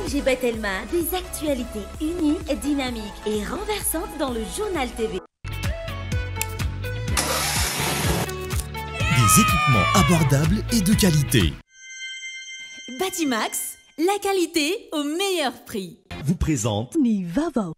Roger Bettelma, des actualités uniques, dynamiques et renversantes dans le journal TV. Des équipements abordables et de qualité. Batimax, la qualité au meilleur prix. Vous présente Nivava.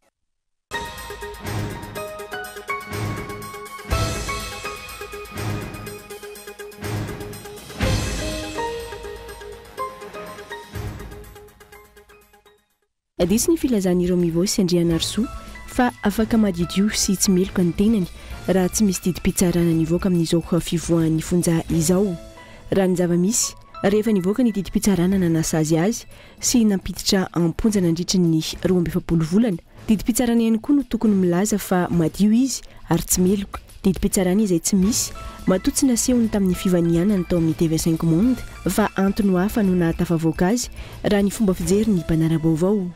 Disy ny filazan'ireo mivosy Andrianarsoa fa afaka madidio sy tsy meloka ny tenany raha tsy misy didi-pitsarana nivoaka amin'izao fivoahan'ny fonja izao. Raha ny zava-misy rehefa nivoaka ny didi-pitsarana nanasa azy sy nampiditra amponja nandritra ny 12 volana. Didi-pitsarana ihany koa no tokony milaza fa madio izy ary tsy meloka. Didi-pitsarana izay tsy misy matoa tsy nasehony tamin'ny fivanianany tao amin'ny TV5 Monde fa antony hafa no nahatafavoaka azy raha ny fomba fijery ny Banarabaovao.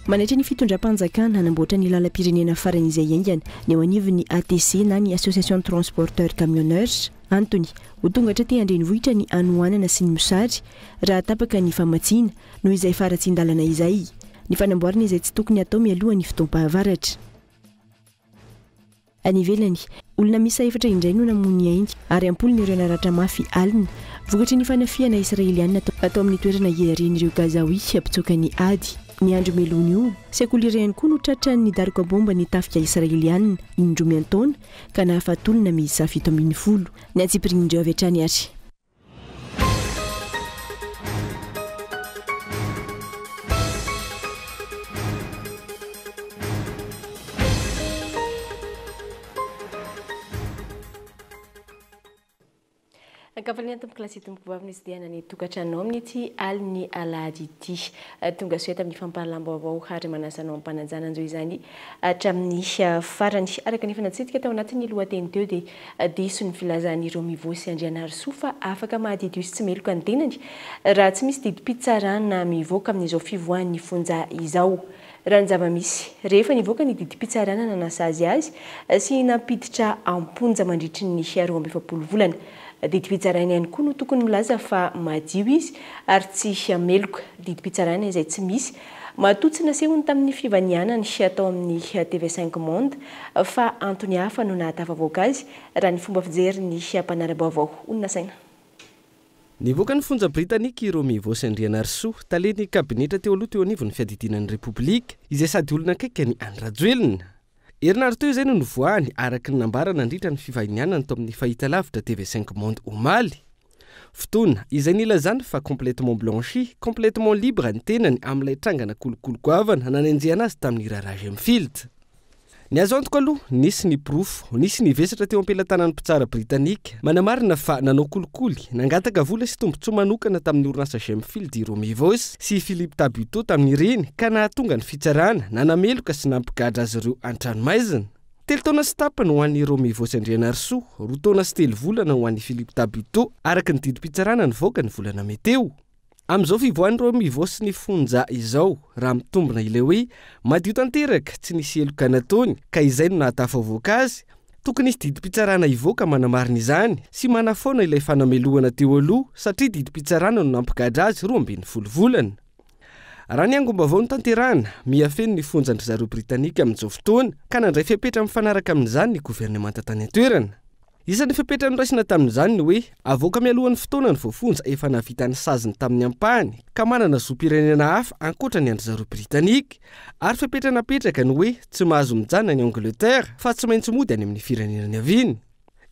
Manaitra ny fitondram-panjakana nanamboatra ny lalam-pirenena farany izay aingana ny eo anivon'ny ATC na ny Association Transporteur Camionneurs. Antony ho tonga hatrety andrenivohitra ny anohanana sy ny mosary raha tapaka ny famatsiana noho izay faratsin-dalana izay. Ny fanamboarana izay tsy tokony atao mialoha ny fotoam-pahavaratra. Any ivelany olona misa efatra indray no namony ainy ary ampolo ny ireo naratra mafy alina vokatry ny fanafiana Israeliana atao amin'ny toerana iarian'ireo Gazaoui ampitsoaka ny ady. Ny andro melony io sekolireny koa no tratran'ny daroka bomba ny tafika Israeliana indromy antaona ka nahafatolona miisa 700. Ny antsipirindreo avy hatrany ary. Kafalina tompo klasy tompo vavy dia nany tokatrano amin'ny aliny alady ity tonga soeta amin'ny fampahalam-baovao ary manasanao ampananjana anjo izany hatramin'ny farany araka ny fanatsitsika tao anatin'ny lohateny teo dia diso ny filazan'ireo mivosy Andrianarsoa fa afaka mahadidio sy tsy meloka ny tenany raha tsy misy didi-pitsarana mivoaka amin'izao fivoahan'ny fonja izao. Raha ny zava-misy rehefa nivoaka ny didi-pitsarana nanasa azy sy nampiditra amponja mandritry ny 12 volana. Didi-pitsarana ihany koa no tokony milaza fa madio izy ary tsy meloka. Didi-pitsarana izay tsy misy matoa tsy nasehony tamin'ny fivanianany atao amin'ny TV5 Monde fa antony hafa no nahatafavoaka azy raha ny fomba fijery ny Banarabaovao. Olona saina. Nivoaka ny fonja Britanika ireo mivosy Andrianarsoa talen'ny kabinetra teo aloha teo anivon'ny fiadidinan'ny Repoblika izay sady olona akaiky ny Andrajoelina. Herinandro teo izay no nivoahany araka ny nambara nandritra ny fivanianany tao amin'ny fahitalavitra TV5 Monde omaly. Fotoana izay nilazany fa complètement blanchi, complètement libre ny tenany amin'ilay trangana kolokologoavana nanenjehana azy tamin'ny Rarage Enfield. Ny azo antoko aloha nisy ny profo, nisy ny vesatra teo am-pelantanan'ny mpitsara Britanika manamarina fa nanao kolikoly nangataka vola sy tombotsoa manokana tamin'ny orinasa Enfield ireo mivosy sy Philippe Tabuteau tamin'ireny ka nahatonga ny fitsarana nanameloka sy nampigadra azy ireo an-tranomaizina. 3 taona sy tapany ho an'ireo mivosy Andrianarsoa, 2 taona sy 3 volana ho an'ny Philippe Tabuteau araka ny didi-pitsarana nivoaka ny volana meteo. Amin'izao fivohan'ireo mivosy ny fonja izao raha mitombona ilay hoe madio tanteraka tsy nisy eloka nataony ka izay no nahatafavoaka azy tokony nisy didi-pitsarana ivoaka manamarina izany sy manafaona ilay fanamelohana teo aloha satria didi-pitsarana no nampigadra azy 12 volana. Raha ny angom-baovao ny tanterahana miafeno ny fonjandry zareo Britanika amin'izao fotoana ka nandray fiapetra mifanaraka amin'izany ny gouvernemanta tany an-toerana. Isan'ny fiapetra niraisina tamin'izany ny hoe avoaka mialohan'ny fotoana ny voafonja efa navitany saziny tamin'ny ampahany ka manana zoam-pirenena hafa ankoatra ny andry zareo Britanika ary fiapetra napetraka ny hoe tsy mahazo mijanona ny Angleterre fa tsy maintsy mody any amin'ny firenenany aviny.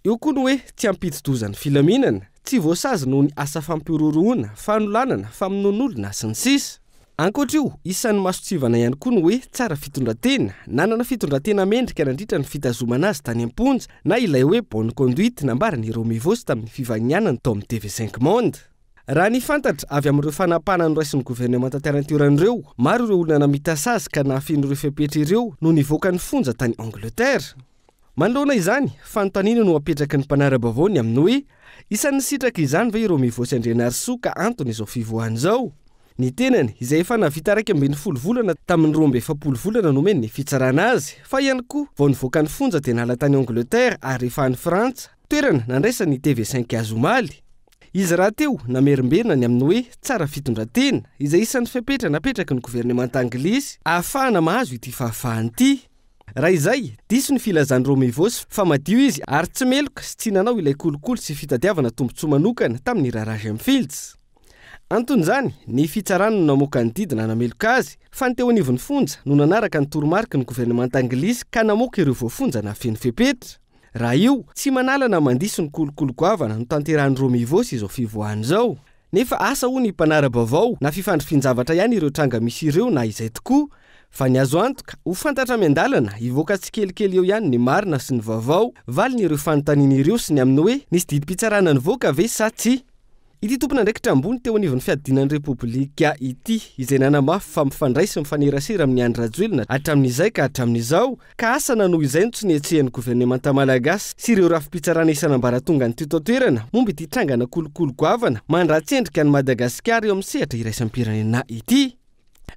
Eo koa ny hoe tsy ampidi-dozany filaminana, tsy voasazy noho ny asa fampiroroana, fanolanana, famonon'olona sy ny sisa. Ankoatra io, isan'ny masotsivana ihany koa ny hoe tsara fitondratena, nanana fitondratena mendrika nandritra ny fitazomana azy tany amponja na ilay hoe bonne conduite nambaran'ireo mivosy tamin'ny fivanianany tao amin'ny TV5 Monde. Raha ny fantatra avy amin'ireo fanapahana noraisin'ny gouvernemanta tany an-toeran'ireo, maro ireo olona namita sazy ka nahafen'ireo fiapetra ireo no nivoaka ny fonja tany Angleterre. Manoloana izany, fanontaniana no apetraky ny Banarabaovao ny amin'ny hoe isan'ny sitraka izany ve ireo mivosy Andrianarsoa ka antony izao fivoahany izao. Ny tenany izay efa navita 12 volana tamin'ny 12 volana nomeny ny fitsarana azy fa ihany koa vao nivoaka ny fonja dia nala tany Angleterre ary rehefa any Frantsa toerana nandraisa ny TV5 azy omaly. izy raha teo namerimberina ny amin'ny hoe tsara fitondratena izay isan'ny fepetra napetraka ny governemanta anglisy ahafahana mahazo ity fahafahany ity. Raha izay diso ny filazany Romivôsy fa madio izy ary tsy meloka sy tsy nanao ilay kolokolo sy fitadiavana tombotsoa manokana tamin'ny Rarage Filts. Anton'izany ny fitsarana no namoaka ny didina nameloka azy fa ny teo anivon'ny fonja no nanaraka ny toromarika ny governemanta anglisy ka namoaka ireo voafonja na feno fepetra. Raha io tsy manalana mandiso ny kolokolo goavana no tanterahan'ny Romivôsy izao fivoahany izao. Nefa asa ho ny mpanara-baovao na fifandrifin-javatra ihany ireo tranga misy ireo na izay tokoa. Fa ny azo antoka ho fantatra miandalana hivoaka tsikelikely eo ihany ny marina sy ny vaovao valiny ireo fanontaniana ireo sy ny amin'ny hoe nisy didim-pitsarana nivoaka ve sa tsy. Ity tompona ndraikitra ambony teo anivon'ny fiadinan'ny Repoblika ity izay nanamafy fa mifandray sy mifanerasera amin'ny Andry Rajoelina hatramin'izay ka hatramin'izao ka asa nanoho izay no tsy nietsehan'ny governemanta malagasy sy ireo rafi-pitsarana isan'ambaratonga ny toerana momba ity trangana kolokolo goavana mandratsendrika ny Madagasikara eo amin'ny sehatra iraisam-pirenena ity.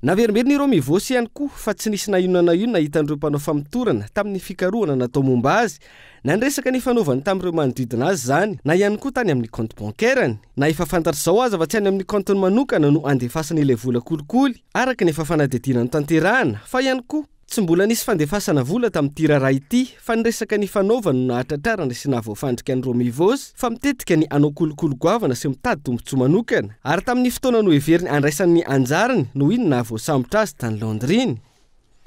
Naverimberiny Romivôsy ihany koa fa tsy nisy na inona hitan'ireo mpanao famitorana tamin'ny fikarohana natao momba azy na nresaka ny fanaovany tamin'ireo manodidina azy zany na ihany koa tany amin'ny compte bancaire-ny na efa fantatra izao aza fa tsy any amin'ny compte manokana no andefasana ilay vola kolikoly araka ny efa fanadidina ny tanterahana fa ihany koa tsy mbola nisy fandefasana vola tamin'ity raharaha ity fa niresaka ny fanaovana no nahatratrarana sy nahavoafandrika ny Romivôsy fa mitetika ny anao kolokolo goavana sy mitady tombotsoa manokana ary tamin'ny fotoana no heveriny andraisan'ny anjarany no iny nahavoasambotra azy tany Londriny.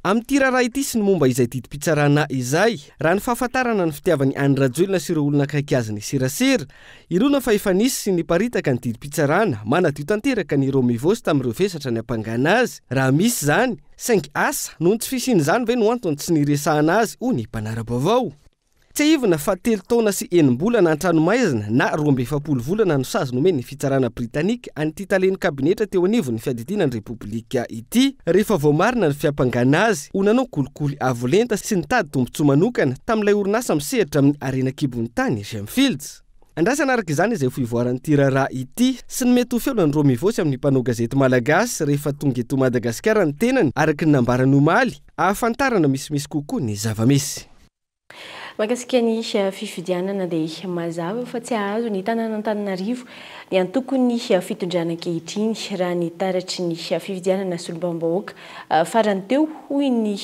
Amin'ity raharaha ity sy ny momba izay didim-pitsarana izay raha ny fahafantarana ny fitiavan'ny Andry Rajoelina sy ireo olona akaiky azy ny serasera irona fa efa nisy sy niparitaka ny didim-pitsarana manadio tanteraka ny Romivôsy tamin'ireo vesatra ny ampangana azy raha misy zany saingy asa noho ny tsy fisian'izany ve no antony tsy niresahana azy ho ny mpanara-baovao. Tsy ivona fa 3 taona sy 9 bolana an-tranomaizina na 12 volana no sazy nomeny ny fitsarana Britanika an'ity talen'ny kabinetra teo anivon'ny fiadidinan'ny Repoblika ity rehefa voamarina ny fiampangana azy ho nanao kolikoly avolenta sy nitady tombotsoa manokana tamin'ilay orinasa misehatra amin'ny arena kibon'ny tany Fields. Andrasana araka izany izay fivoaran'ity raharaha ity sy ny mety ho feonan'ny Romivôsy amin'ny mpanao gazety malagasy rehefa tonga eto Madagasikara ny tenany araka ny nambarany omaly ahafantarana misimisy kokoa ny zavamesy. Mahakasika ny fifidianana dia mazava fa tsy ahazo ny tanàn'Antananarivo ny antokony fitondrana ankehitriny raha ny taratry ny fifidianana solombavam-bahoaka farany teo hoy ny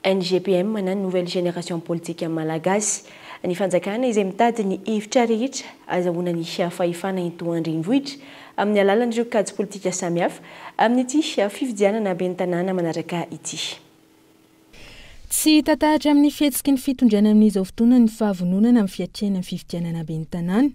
NGPM na Nouvelle Génération Politique Malagasy. Ny fanjakana izay mitady ny hevitra rehetra azahoana ny fahefana eto andrenivohitra amin'ny alalan'ireo kajy politika samihafa amin'ity fifidianana ben'ny tanàna manaraka ity. Tsy tatahatra amin'ny fihetsiky ny fitondrana amin'izao fotoana ny fahavononana amin'ny fiatrehana amin'ny fifidianana ben'ny tanàna.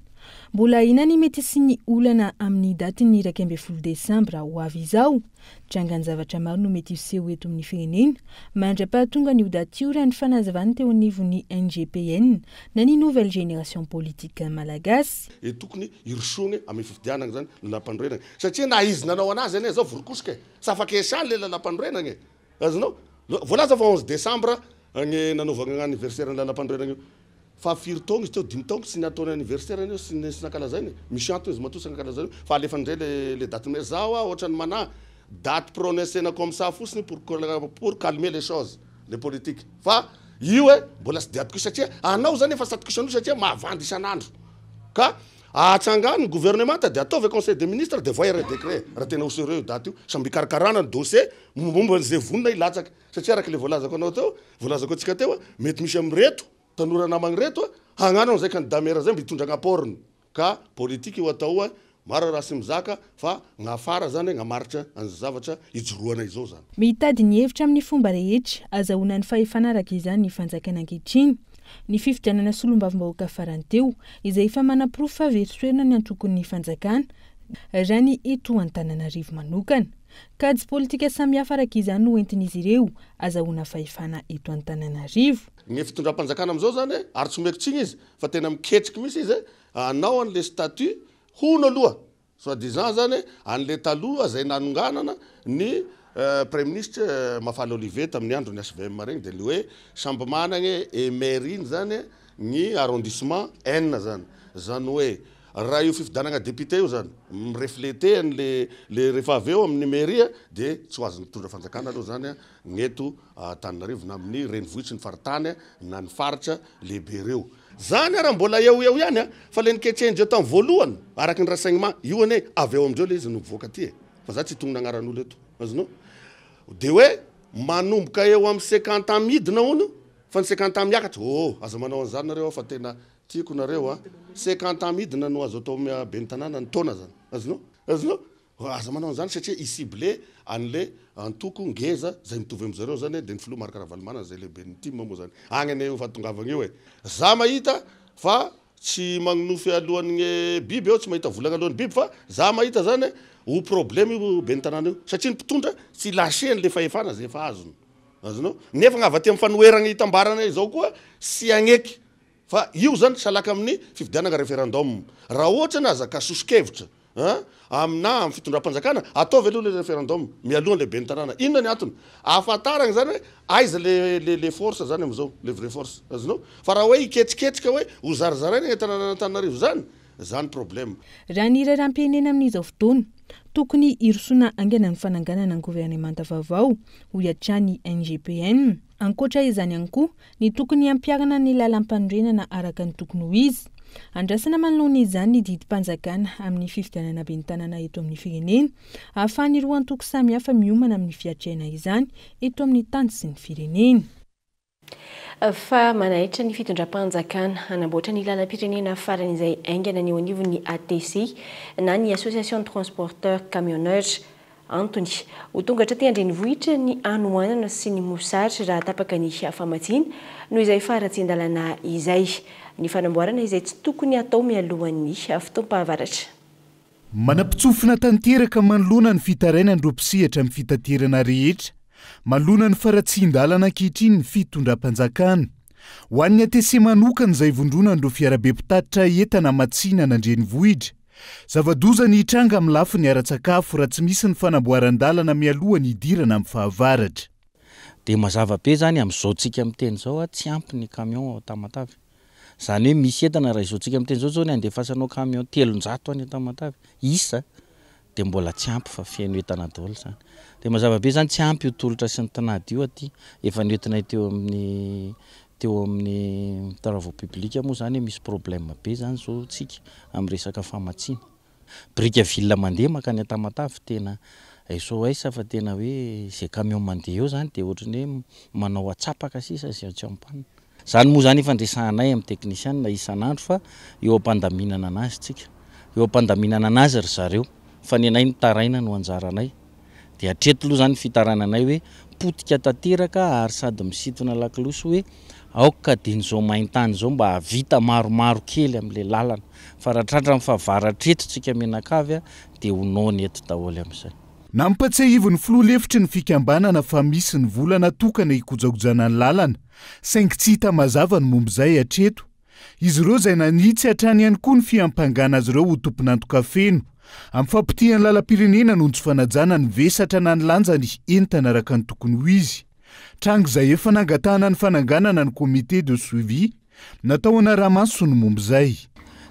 Mbola inany mety sy ny olana amin'ny daty ny 12 Desambra ho avy izao. Trangany zavatra maro no mety hiseho eto amin'ny firenena. Mandra-pahatonga ny daty io raha ny fanazavany teo anivon'ny NGPN na ny Nouvelle Génération Politique Malagasy. E tokony irosogne amin'ny fifidianana zany lalam-pandroenana satria na izy nanao anazy ane zao vorokosika sa afaka esany le lalam-pandroenana azonao voalaza fa 11 Desambra ny nanaovana anniversaire ny lalam-pandroenana io fa 4 taogno izy teo 5 taogno sy nataony anniversaire io sy nakalazainy misy antony izy matoa sy nakalazainy fa alefa ndray le date mais zao ohatra ny mana date prononcée comme ça fotsiny pour calmer les choses les politiques fa io mbola sy diatiko satria anao zany efa satikosanao satria mahavandy isanandro ka atsangany gouvernement dia ataovy conseil des ministres de voyer décret raha tena sérieux date io samby karakarana ny dossier momba zay vonona ilatsaka satria araka le voalazako anao teo voalazako antsika teo mety misy amreto tanora namagny reto hagnano zay candidat maire zay mitondra agnaporiny ka politique io atao maro raha sy mizaka fa gnafara zany gnamaritra any zavatra ijoroana izao zany mitady ny hevitra amin'ny fomba rehetra azahoana ny fahefana araka izany ny fanjakana ankehitriny ny fifidianana solombavam-bahoaka farany teo izay efa manam-porofo fa verosoerina ny antokon'ny fanjakana raha ny eto Antananarivo manokana kajy politika samihafa araka izany no entin'izy ireo azahoana fahefana eto Antananarivo. Ny fitondram-panjakana amizao zany ary tsy mekitsiny izy fa tena miketriky misy izy anao an'le statut hono aloha soi-disant zany an'le taloha zay nanonganana ny Premier ministre Mafala Olivier tamin'ny andro ny SVM regny de le hoe samby managny e maire zany ny arrondissement N zany hoe raha io fifidanagna député io zany mireflété le rehefa avy eo amin'ny mairie de tsy ho azo mitondra fanjakana aloha zany gneto Antananarivo na amin'ny renivohitra ny faritany na ny faritra lehibe reo zany raha mbola eo ihany a fa le niketrehandreo tamin'ny voalohany araky ny renseignement io ane avy eo amindreo le izy nivoaka ty fa za tsy tongna agnaran'olo eto azonao de hoe manomboka eo amin'ny 50 ans midina ono fa ny 50 ans miakatra aza manao an'izany nareo fa tena tiako nareo 50 ans midina no azo atao be ny tanàna ny taona zany azonao aza manao an'izany satria isible an'le antoko ngeza zay mitovy am'zareo zany de ny filoha marikaravalomana zay lehibe ny tim moa zany agny ane io fatongavagna io za mahita fa tsy magnofy alohan'ny biby eo tsy mahita volagna alohan'ny biby fa za mahita zany ho problème io be ny tanàna io satria ny mpitondra tsy lasheny le fahefana zay efa azony azonao nefa gnava ty am'fanoeragna hitambarana izao koa sy agneky fa io zany salaka amin'ny fividianana référendum raha ohatra na azaka sosikevitra amina amin'ny fitondram-panjakana ataovy aloha le référendum mialohan'ny lehibe ny tanàna inona ny antony ahafantaragna zany hoe aiza le force zany am'izao le vraie force azonao fa raha hoe iketriketrika hoe ho zarizaraina ny tanàna Antananarivo zany problème raha ny raharam-pirenena amin'izao fotoana tokony irosona angana ny fananganana ny gouvernemanta vaovao ho iatrany NGPN ankoatra izany ihany koa ny tokony ampiarana ny lalam-panorenana araka ny tokony ho izy andrasana manoloana izany ny didim-panjakana amin'ny fifidianana be ny tanàna eto amin'ny firenena ahafahany roa antoko samy hafa miomana amin'ny fiatrena izany eto amin'ny tany sy ny firenena fa manahitra ny fitondram-panjakana anamboatra ny lalam-pirenena farany izay aingana ny eo anivon'ny ATC na ny association de transporteurs camionneurs antony ho tonga hatraty andrenivohitra ny anoanana sy ny mosaritra raha tapaka ny famatsiana noho izay faratsin-dalana izay ny fanamboarana izay tsy tokony atao mialohan'ny fotoam-pahavaratra manam-pitsofina tanteraka manoloana ny fitarainany ropsihatra amin'ny fitaterana rehetra malona ny faratsin-dalana ankehitriny ny fitondram-panjakana ho an'ny ATC manokana izay vondronan'ireo fiarabe mpitatitra entana matsinana andrenivohitra zava-doza ny hitranga amin'ny lafiny ara-tsakafo raha tsy misy ny fanamboaran-dalana mialohan'ny hidirana amin'ny fahavaratra dia mazava be zany amin'izao tsika miteny zao tsy ampy ny camion ao Tamatavy zany hoe misy entana raha izao tsika miteny zao ny andefasanao camion 300 any Tamatavy isa dia mbola tsy ampy fa feno entana daholo zany dia mazava be zany tsy ampy io tolotra sy ny tanady io aty efa nentinay teo amin'ny travaux publics moa zany misy problème be zany zao tsika amin'ny resaka famatsiana brika ville mandeha makany Tamatavy tena aiso aisa fa tena hoe zay camion mandeha eo zany dia ohatrany hoe manao atsapaka sisa zay tsy ampanina zany moa zany ifandresahanay amin'ny technicien na isan'andro fa eo ampandaminana anazy tsika eo ampandaminana anazy ry zareo fa ny anay ny taraina no anjaranay dia hatreto aloha zany fitarananay hoe potika tanteraka ary sady misintona lakolosy hoe aoka din'izao maintany zao mba havita maromaro kely amin'le lalana fa raha tratra amin'ny fahavaratra eto tsika menakavy dia honony eto daholo amin'izay nampatsiahivon'ny filoha lefitry ny fikambanana fa misy ny volana tokana hikojakojana ny lalana saingy tsy hita mazava ny momba izay hatreto izy ireo izay nanitsy hatrany ihany koa ny fiampangana azy ireo ho tompon'antoka-feno amin'ny fampitihan'ny lalam-pirenena noho ny tsy fanajana ny vesatra na ny lanjany entana araka ny tokony ho izy trango izay efa nangatahana ny fananganana ny comité de suivi natao anaramaso ny momba izay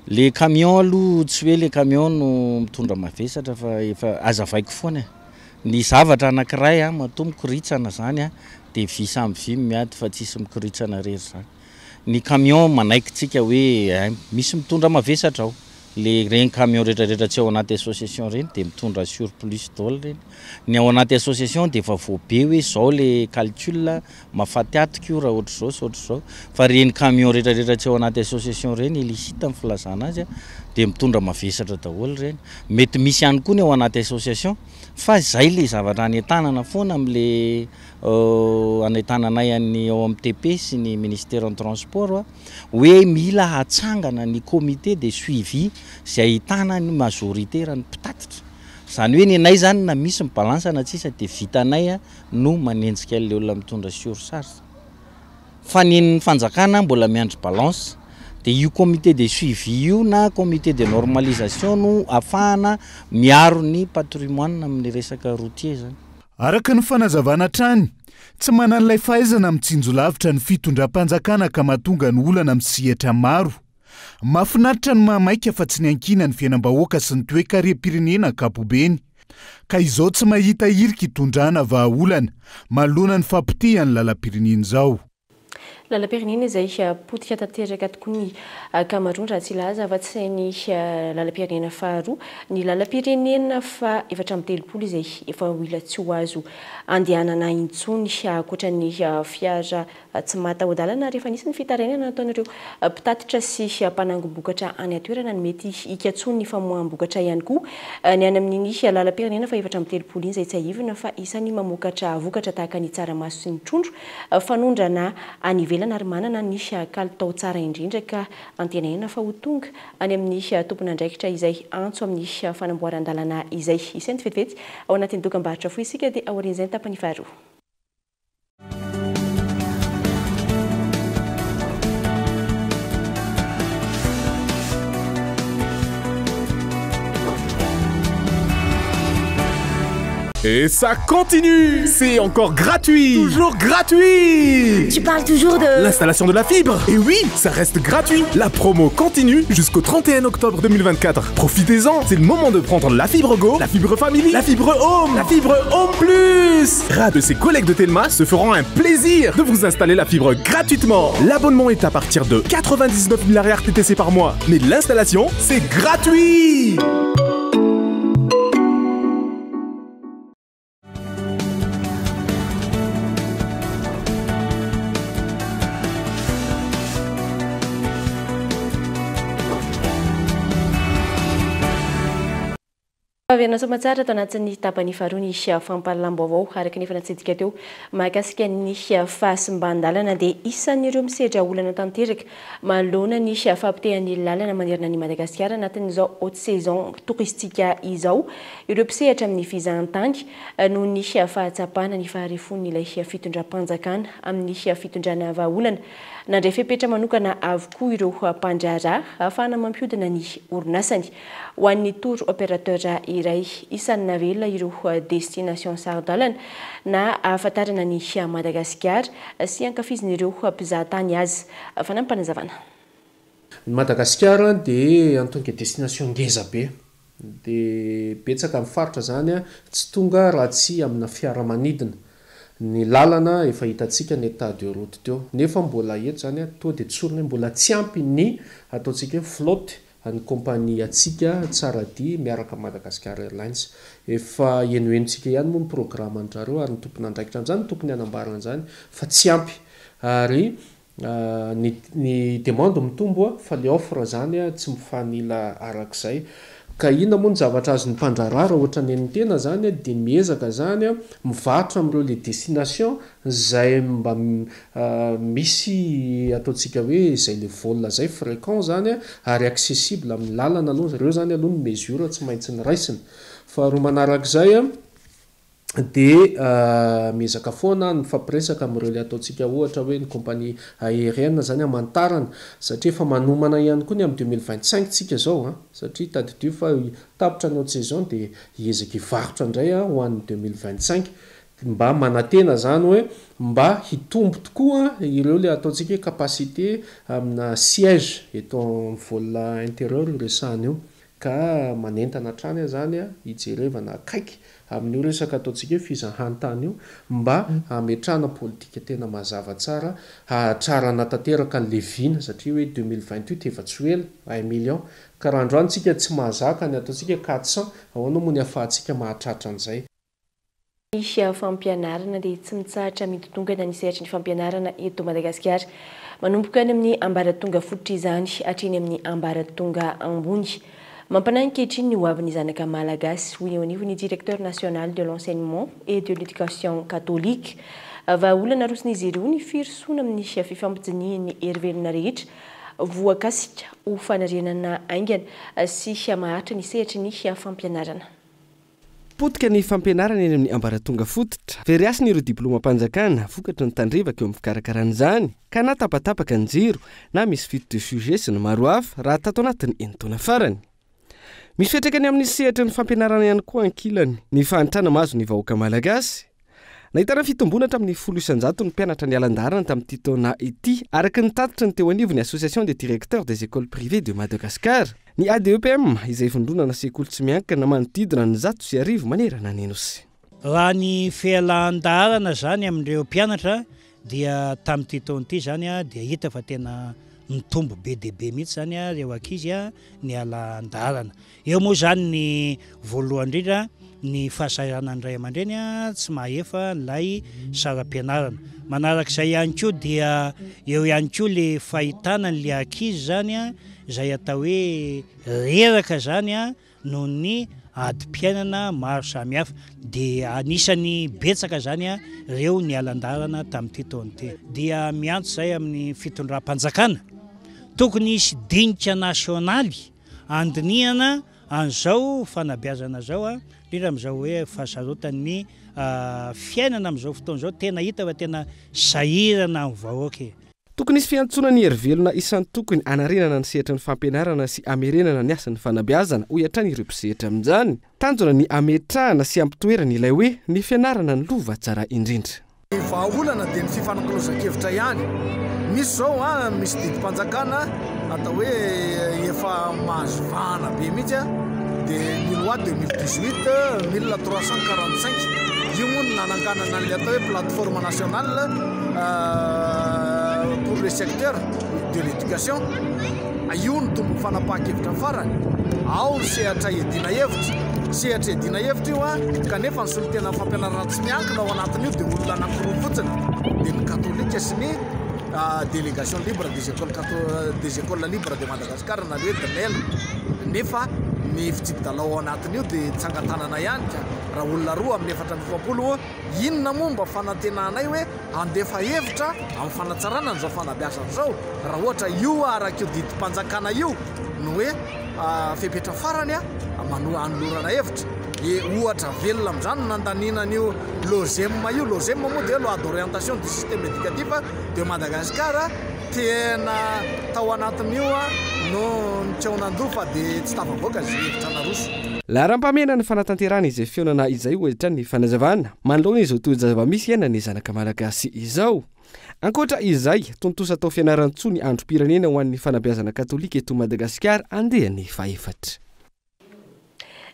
le camion aloha tsy hoe le camion no mitondra mavesatra fa efa azavaiko foana ny zavatra anankiray matoa mikoritsana zany dia vy samy vy miady fa tsisy mikoritsana rery zany ny camion manaikitsika hoe misy mitondra mavesatra ao le regny camion rehetrarehetra tsy ao anaty association reny dia mitondra surplus daholo reny ny ao anaty association dia efa voabe hoe zao le calcul mahafaty atika io raha ohatra zao sy ohatra zao fa reny camion rehetrarehetra tsy ao anaty association reny illicite amin'ny filazana azy dia mitondra mavesatra daholo reny mety misy ihany koa ny ao anaty association fa zay le zavatra anentanana foana amin'le anentananay any ao amin'ny TP sy ny ministère en transport hoe mila hatsangana ny comité de suivi zay ahitana ny majorité raha ny mpitatitra zany hoe ny anay zany na misy mibalansa na tsisa dia vitanay no manenjika le olona mitondra surcharge fa ny fanjakana mbola miandry balance dia io comité de suivi io na comité de normalisation no afahana miaro ny patrimoine amin'ny resaka routier zany araka ny fanazavana trany tsy manan'ilay fahaizana mitsinjolavitra ny fitondram-panjakana ka mahatonga ny olana misihatra maro mahafinaritra ny mahamaika fa tsy ny ankina ny fiainam-bahoaka sy ny toe-karem-pirenena ankapobeny ka izao tsy mahita hirika hitondrana vahaolana manoloana ny fampitihany lalam-pirenena izao lalam-pirenena izay potika tanteraka tokoa ny Cameroun raha tsy laza afa-tsy ny lalam-pirenena faharoa ny lalam-pirenena fa 430 izay efa mila tsy ho azo andehanana intsony ankoatra ny fiara tsy mataho-dalana rehefa nisy ny fitarainana nataonareo mpitatitra sy mpanangom-bokatra any atoerana ny mety ikatsony ny famoaham-bokatra ihany koa ny any amin'iny lalam-pirenena fa 430 iny izay tsy ahivina fa isany mamokatra vokatra tahaka ny tsaramaso sy ny trondro fanondrana any ivelana ary manana ny kalitao tsara indrindra ka antenana fa ho tonga any amin'ny tompona andraikitra izay antso amin'ny fanamboaran-dalana izay isany vetivety ao anatin'ny dokam-barotra foy isika dia aorian'izay ny tapany faharoa. Et ça continue! C'est encore gratuit! Toujours gratuit! Tu parles toujours de... L'installation de la fibre! Et oui, ça reste gratuit! La promo continue jusqu'au 31 octobre 2024. Profitez-en! C'est le moment de prendre la fibre Go, la fibre Family, la fibre Home, la fibre Home Plus! Ras de ses collègues de Telma se feront un plaisir de vous installer la fibre gratuitement. L'abonnement est à partir de 99 000 ARTTC par mois. Mais l'installation, c'est gratuit! Avena somatsara tao anatin'ny tapany faharoa ny fampahalalam-baovao araka nefa natsidika teo mahakasika ny fahasimban-dalana dia isan'ireo misedra olana tanteraka manoloana ny fampitehan'ny lalana manerana ny Madagasikara anatin'izao haute saison touristique izao ireo mpisehatra amin'ny fizahantany noho ny fahatsapana ny faharefon'ilay fitondram-panjakana amin'ny fitondrana vahaolana nandray fepetra manokana avokoa ireo mpandraharaha ahafahana mampihodina ny orinasany ho an'ny tour opérateur iray isan'ny navelona ireo destination sardalana na ahafantarana ny Madagasikara sy ankafizin'ireo mpizahatany azy fanampanazavana. Madagasikara dia en tant que destination ngeza be dia betsaka amin'ny faritra zany tsy tonga raha tsy amina fiaramanidina. Ny lalana efa hitantsika ny état de route teo nefa mbola eto zany to dia tsorina mbola tsy ampy ny ataontsika flotte ny kompania atsika tsara dia miaraka Madagascar Airlines efa enoentsika ihany moa ny programme anjareo ary ny tompony andraikitra amin'izany ny tompony anambarana zany fa tsy ampy ary ny demande mitombo fa le offre zany tsy mifanila arak'izay ka ina moa ny zavatra azo ny mpandraharaha raha ohatra ny tena zany dia miezaka zany mivarotra amin'ireo le destination zay mba misy ataontsika hoe izay le vol zay fréquent zany ary accessible amin'ny lalana aloha ireo zany aloha ny mesure tsy maintsy ny raisiny fa roa manarak'izay dia miezaka foana ny fampiresaka amin'ireo le ataontsika ohatra hoe ny compagnie aérienne zany amantarana satria efa manomana ihany koa ny amin'ny 2025 tsika zao satria tadidio fa tapitra ny haute saison dia hiezaka hivarotra indray ho an'ny 2025 mba manatena zany hoe mba hitombo tokoa ireo le ataontsika hoe capacité amina siège eto amin'ny vol intérieur resahana io ka manentana trany zany hijerevana akaiky amin'io resaka ataontsika hoe fizahantany io mba ametrahana politika tena mazava tsara tsara natateraka ny levina satria hoe 2028 efa tsy ela 1 million ka raha androany tsika tsy mahazaka ny ataontsika 400 ahoana moa ny ahafahantsika mahatratra an'izay. Ny fampianarana dia tsy mitsahatra mitotongana ny sehatry ny fampianarana eto Madagasikara manomboka any amin'ny ambaratonga fototra izany hatreny amin'ny ambaratonga ambony. Mampanahy ankehitriny ny hoavin'ny zanaka malagasy hoy eo anivony directeur national de l'enseignement et de l'éducation catholique vahaolana rosin'izy ireo ny firosoana amin'ny fifampijinian'ny herivelona rehetra voakasika ho fanarenana aingana sy maharitra ny sehatry ny fampianarana. Potika ny fampianarana eny amin'ny ambaratonga fototra very asiny ireo diplômam-panjakana vokatra ny tandrevaka eo amin'ny fikarakaran'izany ka na tapatapaka ny jiro na misy fito de sujet sy ny maro hafa raha tato anatin'ny enitaona farany. Misy fetraka amin'ny sehatra ny fampianarana ihany koa ankilany ny fahantrana mahazo ny vahoaka malagasy. Nahitana fitombona hatramin'ny 900 ny mpianatra ny alandarana tamin'ity taona ity araka ny tatitra ny teo anivony association des directeurs des écoles privées de Madagascar. Ny ADEPM izay vondronana sekoly tsy miankina manodidina ny 100 manerana ny enosy. Raha ny fialan-dalana zany amin'ireo mpianatra dia tamin'ity taon'ity zany a dia hita fa tena mitombo be deaibe mihitsy zany a reo ankizy a ny alan-dalana. Eo moa zany ny voalohany indrindra ny fahasarana ny ray aman-dreny a tsy mahefa nilay saram-pianarana. Manarak'izay ihany koa dia eo ihany koa le fahitana n'le ankizy zany a izay atao hoe reraka zany a noho ny adi-piainana maro samihafa dia anisany betsaka zany a reo ny alan-dalana tamin'ity taon'ity. Dia miantso zay amin'ny fitondram-panjakana tokony hisy dinika nasionaly andinihana an'izao fanabeazana zao a indrindra amin'izao hoe fahasarotan'ny fiainana amin'izao fotoana izao tena hita fa tena sahirana amin'ny vahoaka. Tokony isy fiantsona ny hery-velona isan'ny tokony anarenana ny sehatra ny fampianarana sy amerenana ny asan'ny fanabeazana ho iatrany ireo mpisehatra amin'izany. Tanjona ny ametrahana sy ampitoerana ilay hoe ny fianarana ny lova tsara indrindra. Ny vahaolana dia ny fifanankalozan-kevitra ihany. Misy zao misy didim-panjakana atao hoe efa mahazo vahana be mihitsy a dia ny loi 2018 1345 io moa no nananganana an'ilay atao hoe plateforme nationale pour le secteur de l'éducation. Io ny tombo fanapahan-kevitra farany. Ao ny sehatra edina hevitra. Sehatra edina hevitra io a kanefa ny solotena fampianarana tsy miankina ao anatin'io dia olona anankiroa fotsiny dia ny katolika sy ny délégation libre des écoles libres de Madagascar na hoe DNEL. Nefa ny fitsididalao ao anatin'io dia tsangatanana ihany ka raha olona roa amin'ny 420 inona moa mba fanantenanay hoe andefa hevitra amin'ny fanatsarana n'izao fanabeazana zao raha ohatra io araka io didim-panjakana io no hoe fepetra farany a anolorana hevitra. Ohatra velona amin'izany nandaninan'io logem io. Logem moa dia loi d'orientation du système éducatif de Madagascar tena tao anatin'io no tsy ao nandofa dia tsy tafavoaka zay hevitra naroso. Laharam-pamena ny fanatanterana izay fionana izay ohatra ny fanazavana manoloana izao toy-javamisy iaina ny zanaka malagasy izao. Ankoatra izay tontosa tao fianaran-tsoa ny androm-pirenena ho an'ny fanabeazana katolika eto Madagasikara andehany faefatra.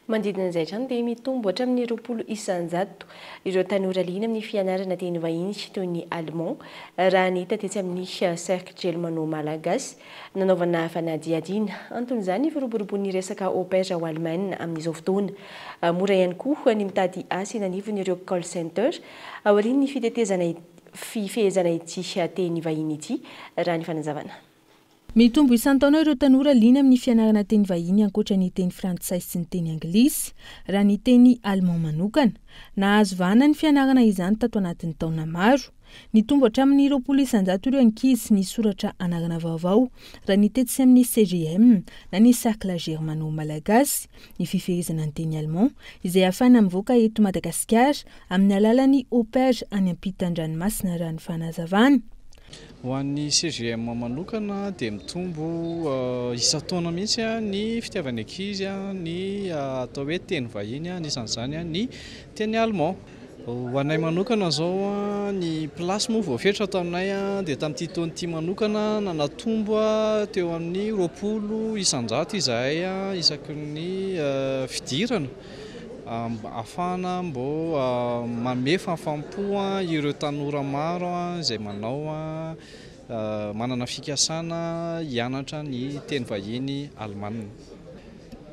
Manodidina izay trano dia mitombo hatramin'ny 20 isanjato ireo tanora liana amin'ny fianarana teny vahiny toy ny allemand raha ny hita tetsy amin'ny cercle Gelmano malagasy nanaovana fanadihadiana. Anton'izany firoboroboan'ny resaka au pair ao Allemagne amin'izao fotoana. Mora ihany koa ny mitady asa eny anivon'ireo call center aorian'ny fifehezana ity teny vahiny ity raha ny fanazavana. Mitombo isan-taona ireo tanora liana amin'ny fianarana teny vahiny ankoatra ny teny frantsay sy ny teny anglisy raha ny teny allemand manokana. Nahazo vahana ny fianarana izany tato anatin'ny taona maro. Nitombo hatramin'ny 20 isanjato ireo ankizy ny soratra anarana vaovao raha ny tetsy amin'ny CGM na ny cercle Germano malagasy ny fifehezana ny teny allemand izay ahafahana mivoaka eto Madagasikara amin'ny alalan'ny au pair any ampitan-dranomasina raha ny fanazavana. Ho an'ny CGM manokana dia mitombo isa-taona mihitsy ny fitiavany ankizy ny atao hoe teny vahiny anisan'izany ny teny allemand. Ho anay manokana zao ny plasy moa voafetra taminay dia tamin'ity taon'ity manokana nanatombo teo amin'ny 20 isanjato izahay isaky ny fidirana ahafahana mbo manome fahafaham-po ireo tanora maro izay manao manana fikasana hianatra ny teny vahiny Allemagne.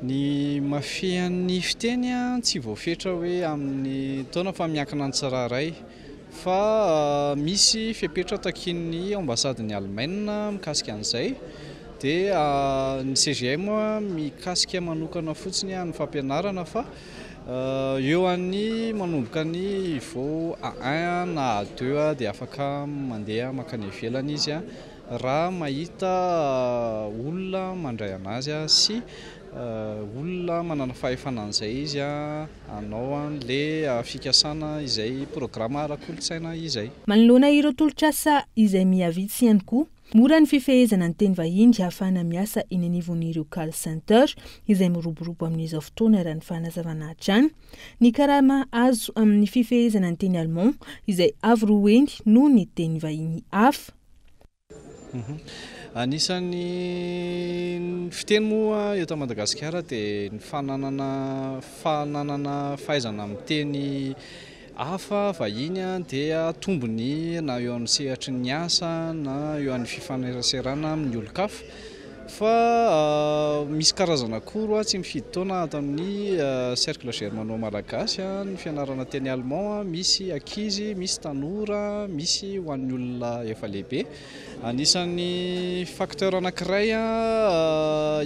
Ny mafehan'ny fiteny tsy voafetra hoe amin'ny taona fa miankina ny tsirairay fa misy fepetra takin'ny ambasadiny Allemagne mikasika an'izay dia ny CGM mikasika manokana fotsiny ny fampianarana fa eo an'ny manomboka ny vo A1 na A2 dia afaka mandeha makany ivelany izy raha mahita olona mandray anazy sy olona manana fahefanan'izay izy anao an'le fikasana izay programa ara-kolotsaina izay. Manoloana ireo tolotr'asa izay mihavitsy ihany koa. Mora ny fifehezana ny teny vahiny ahafahana miasa eny anivon'ireo call center izay miroborobo amin'izao fotoana raha ny fanazavana hatrany. Ny karama azo amin'ny fifehezana ny teny allemand izay avy roeny noho ny teny vahiny hafa. Anisan'ny fiteny moa eto Madagasikara dia ny fananana fahaizana amin'ny teny hafa vahiny dia tombony na eo amin'ny sehatry ny asa na eo amin'ny fifaneraserana amin'ny olo-kafa fa misy karazana koro tsy mifidy taona ato amin'ny cercle germano malagasy ny fianarana teny allemand misy ankizy, misy tanora, misy ho an'ny olona efa lehibe. Anisan'ny facteur anankiray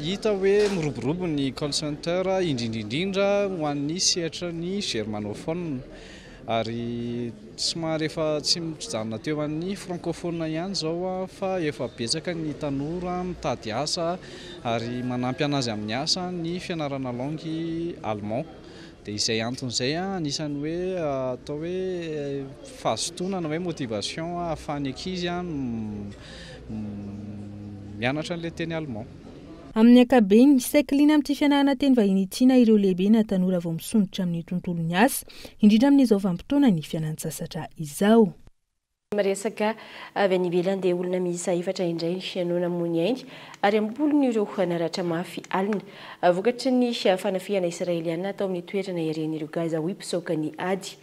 hita hoe miroborobo ny call center indrindrindrindra ho an'ny sehatra ny germanophone ary somary efa tsy mijanona teo amin'ny francophone ihany zao fa efa betsaka ny tanora mitady asa ary manampy anazy amin'ny asa ny fianarana langue allemand dia izay anton'izay anisany hoe atao hoe fahazotoana hoe motivation ahafahany ankizy mianatra an'ilay teny allemand. Amin'ny ankabeny saikilina amin'ity fianarana teny vahiny ity na ireo lehibe na tanora vao misondrotra amin'ny tontolon'ny asa indrindra amin'izao vanim-potoana ny fianan-tsasatra izao. Maresaka avy any ivelany dia olona miisa 4 indray ny fianoana mony ainy ary ambolo ireo naratra mafy alina vokatry ny fanafiana israeliana atao amin'ny toerana iren'ireo Gaza ho mpisaoka ny ady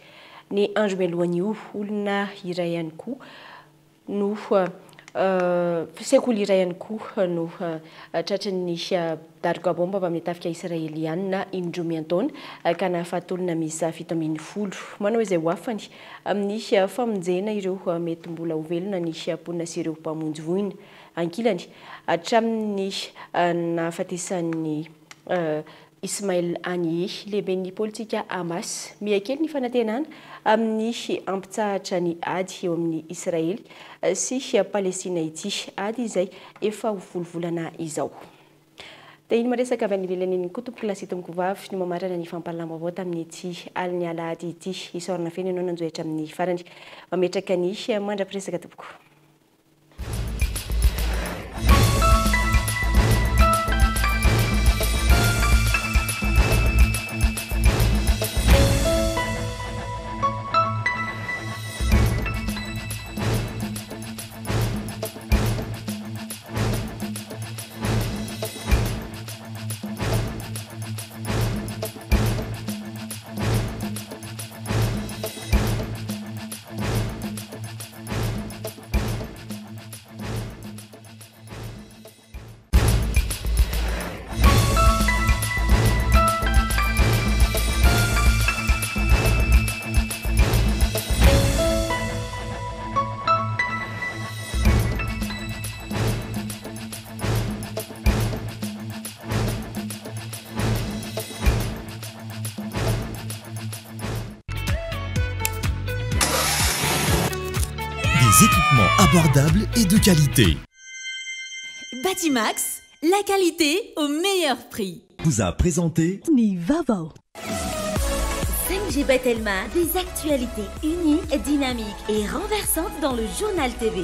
ny andro mialohan'ny olona iray ihany koa no sekoly iray ihany koa no tratran'ny daroka bomba avy amin'ny tafika israeliana indromy antaona ka nahafatolona miisa 70 manao izay ho afany amin'ny famonjena ireo mety mbola ho velona ny mponina sy ireo mpamonjy voina ankilany hatramin'ny nahafatesan'ny Ismail Haniyeh lehiben'ny politika Hamas miakely ny fanatenana amin'ny ampitsahatra ny ady eo amin'ny Israely sy Palestina ity ady izay efa ho volvolana izao. Dia iny maresaka avy any ivelany kotompoko lasity mikuvavy ny mamarana ny fampalalambavao tamin'ny ity aliny alahady ity isorana feny ianao nanjohitra amin'ny farany mametraka ny mandra-piresaka tompoko. Des équipements abordables et de qualité. Batimax, la qualité au meilleur prix. Vous a présenté Nivavo. 5G Batelma, des actualités unies, dynamiques et renversantes dans le journal TV.